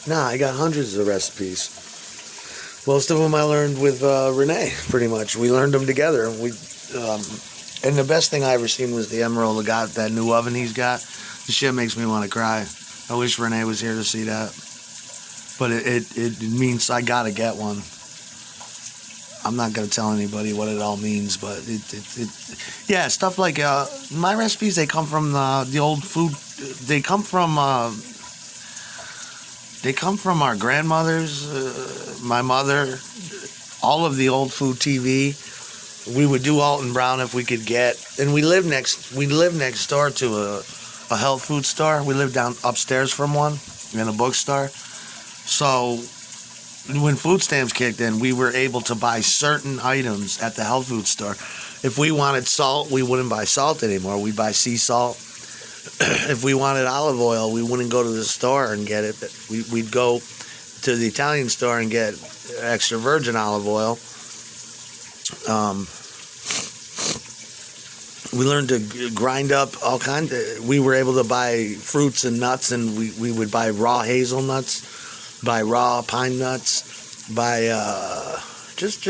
Nah, I got hundreds of recipes. Most of them I learned with Renee, pretty much. We learned them together. And the best thing I ever seen was the Emerald got that new oven he's got. The shit makes me want to cry. I wish Renee was here to see that. But it means I gotta get one. I'm not gonna tell anybody what it all means, but yeah, stuff like my recipes. They come from the old food. They come from our grandmothers, my mother, all of the old food TV. We would do Alton Brown if we could get, and we lived next door to a health food store. We lived down upstairs from one in a bookstore. So when food stamps kicked in, we were able to buy certain items at the health food store. If we wanted salt, we wouldn't buy salt anymore. We'd buy sea salt. If we wanted olive oil, we wouldn't go to the store and get it. We'd go to the Italian store and get extra virgin olive oil. We learned to grind up all kinds of, we were able to buy fruits and nuts, and we would buy raw hazelnuts, buy raw pine nuts, buy just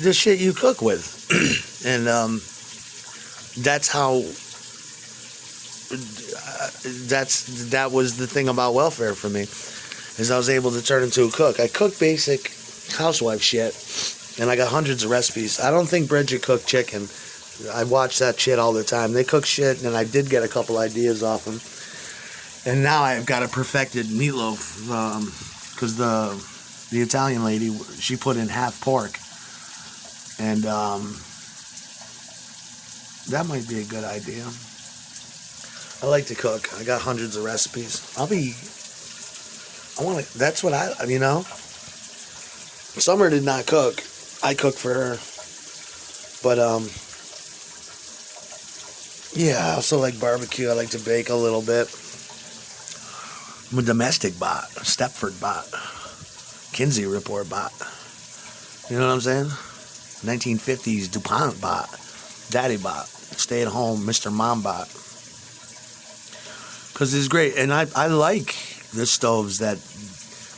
the shit you cook with. And that's how that was the thing about welfare for me, is I was able to turn into a cook. I cook basic housewife shit, and I got hundreds of recipes. I don't think Bridget cooked chicken. I watch that shit all the time. They cook shit, and I did get a couple ideas off them. And now I've got a perfected meatloaf, because the Italian lady, she put in half pork, and that might be a good idea. I like to cook. I got hundreds of recipes. That's what Summer did not cook. I cooked for her. But, yeah, I also like barbecue. I like to bake a little bit. I'm a domestic bot, a Stepford bot, Kinsey report bot. You know what I'm saying? 1950s DuPont bot, daddy bot, stay at home, Mr. Mom bot. Because it's great. And I like the stoves that,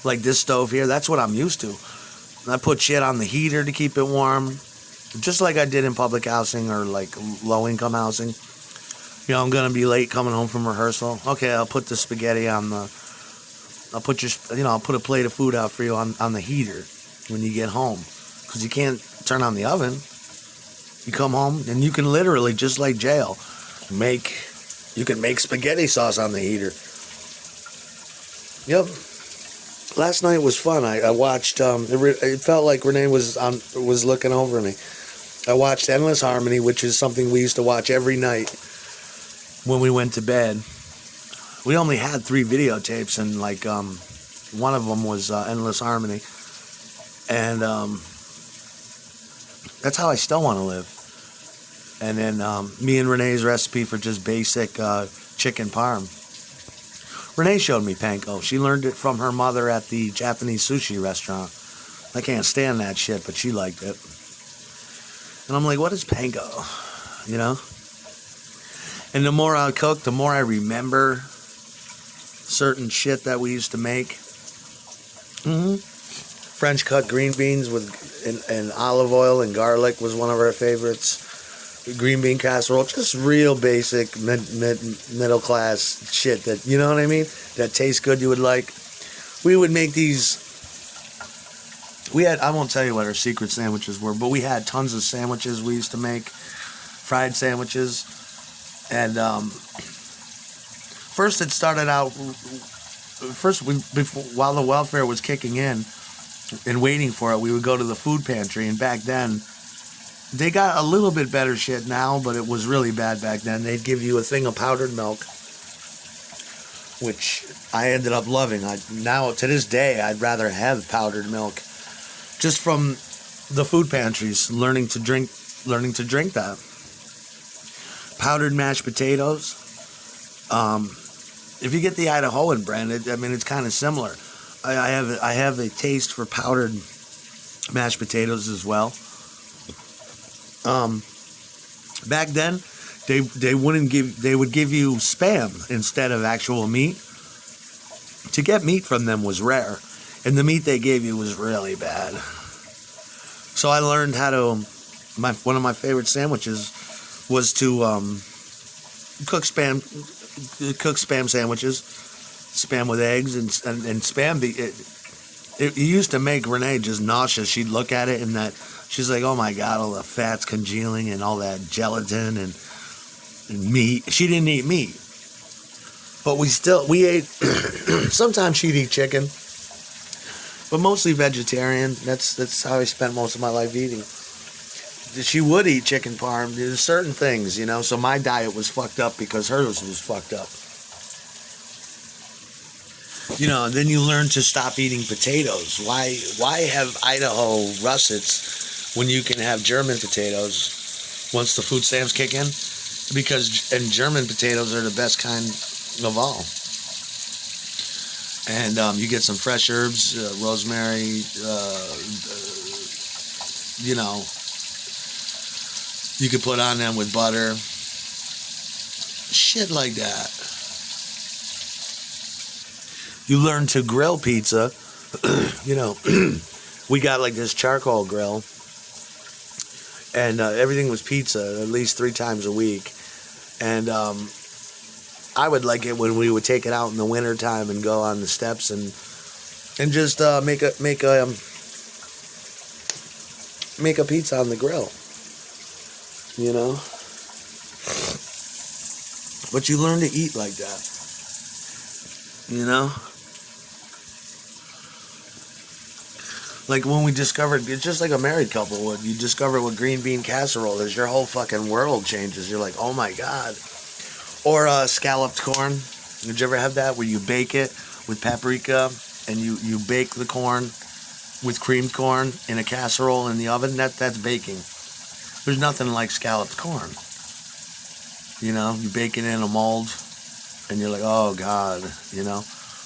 like this stove here, that's what I'm used to. I put shit on the heater to keep it warm, just like I did in public housing or like low-income housing. You know, I'm going to be late coming home from rehearsal. Okay, I'll put the spaghetti on the, I'll put a plate of food out for you on the heater when you get home. Because you can't turn on the oven. You come home and you can literally, just like jail, you can make spaghetti sauce on the heater. Yep. Last night was fun. I watched, it felt like Renee was looking over me. I watched Endless Harmony, which is something we used to watch every night when we went to bed. We only had 3 videotapes, and like one of them was Endless Harmony, and that's how I still want to live. And then me and Renee's recipe for just basic chicken parm. Renee showed me panko. She learned it from her mother at the Japanese sushi restaurant. I can't stand that shit, but she liked it. And I'm like, what is panko? You know? And the more I cook, the more I remember certain shit that we used to make. French cut green beans and olive oil and garlic was one of our favorites. Green bean casserole, just real basic middle class shit that, you know what I mean, that tastes good, you would like. We would make these. I won't tell you what our secret sandwiches were, but we had tons of sandwiches we used to make, fried sandwiches. And first it started out, while the welfare was kicking in and waiting for it, we would go to the food pantry. And back then, they got a little bit better shit now, but it was really bad back then. They'd give you a thing of powdered milk, which I ended up loving. Now, to this day, I'd rather have powdered milk. Just from the food pantries, learning to drink that. Powdered mashed potatoes. If you get the Idahoan brand, it's kind of similar. I have a taste for powdered mashed potatoes as well. Back then, they would give you Spam instead of actual meat to get meat from them was rare, and the meat they gave you was really bad. So I learned how to. One of my favorite sandwiches was to cook spam sandwiches, spam with eggs and spam. It used to make Renee just nauseous. She'd look at it and she's like, "Oh my God, all the fat's congealing and all that gelatin and meat." She didn't eat meat, but we ate. Sometimes she'd eat chicken, but mostly vegetarian. That's how I spent most of my life eating. She would eat chicken parm. There's certain things, so my diet was fucked up because hers was fucked up. Then you learn to stop eating potatoes. Why have Idaho russets when you can have German potatoes once the food stamps kick in? Because German potatoes are the best kind of all. And you get some fresh herbs, rosemary, you could put on them with butter. Shit like that. You learn to grill pizza. We got like this charcoal grill. And everything was pizza at least 3 times a week. And I would like it when we would take it out in the winter time and go on the steps and just make a pizza on the grill. But you learn to eat like that. Like when we discovered, it's just like a married couple would. You discover what green bean casserole is, your whole fucking world changes. You're like, oh my God. Or scalloped corn. Did you ever have that where you bake it with paprika and you bake the corn with creamed corn in a casserole in the oven? That's baking. There's nothing like scalloped corn. You bake it in a mold and you're like, oh God,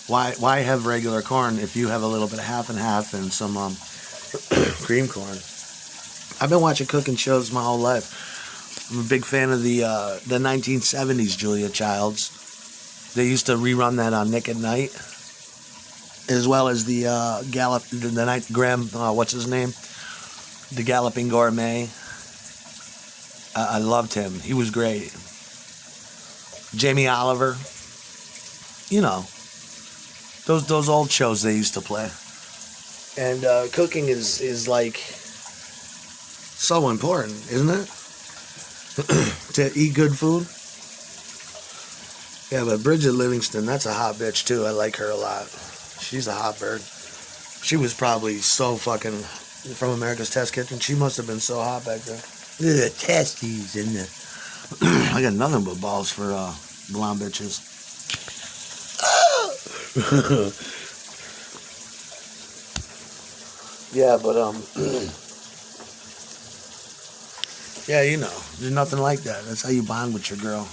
Why have regular corn if you have a little bit of half and half and some cream corn? I've been watching cooking shows my whole life. I'm a big fan of the 1970s Julia Childs. They used to rerun that on Nick at Night, as well as the what's his name? The Galloping Gourmet. I loved him. He was great. Jamie Oliver. Those old shows they used to play. And cooking is like so important, isn't it? To eat good food. Yeah, but Bridget Livingston, that's a hot bitch too. I like her a lot. She's a hot bird. She was probably so fucking from America's Test Kitchen. She must have been so hot back then. Look at the testes in there. I got nothing but balls for blonde bitches. Yeah, but yeah, there's nothing like that. That's how you bond with your girl.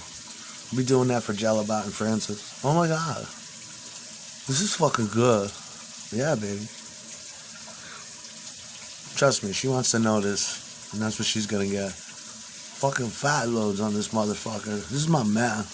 I'll be doing that for Jellabot and Francis. Oh my God, this is fucking good. Yeah, baby. Trust me, she wants to know this, and that's what she's gonna get. Fucking fat loads on this motherfucker. This is my man.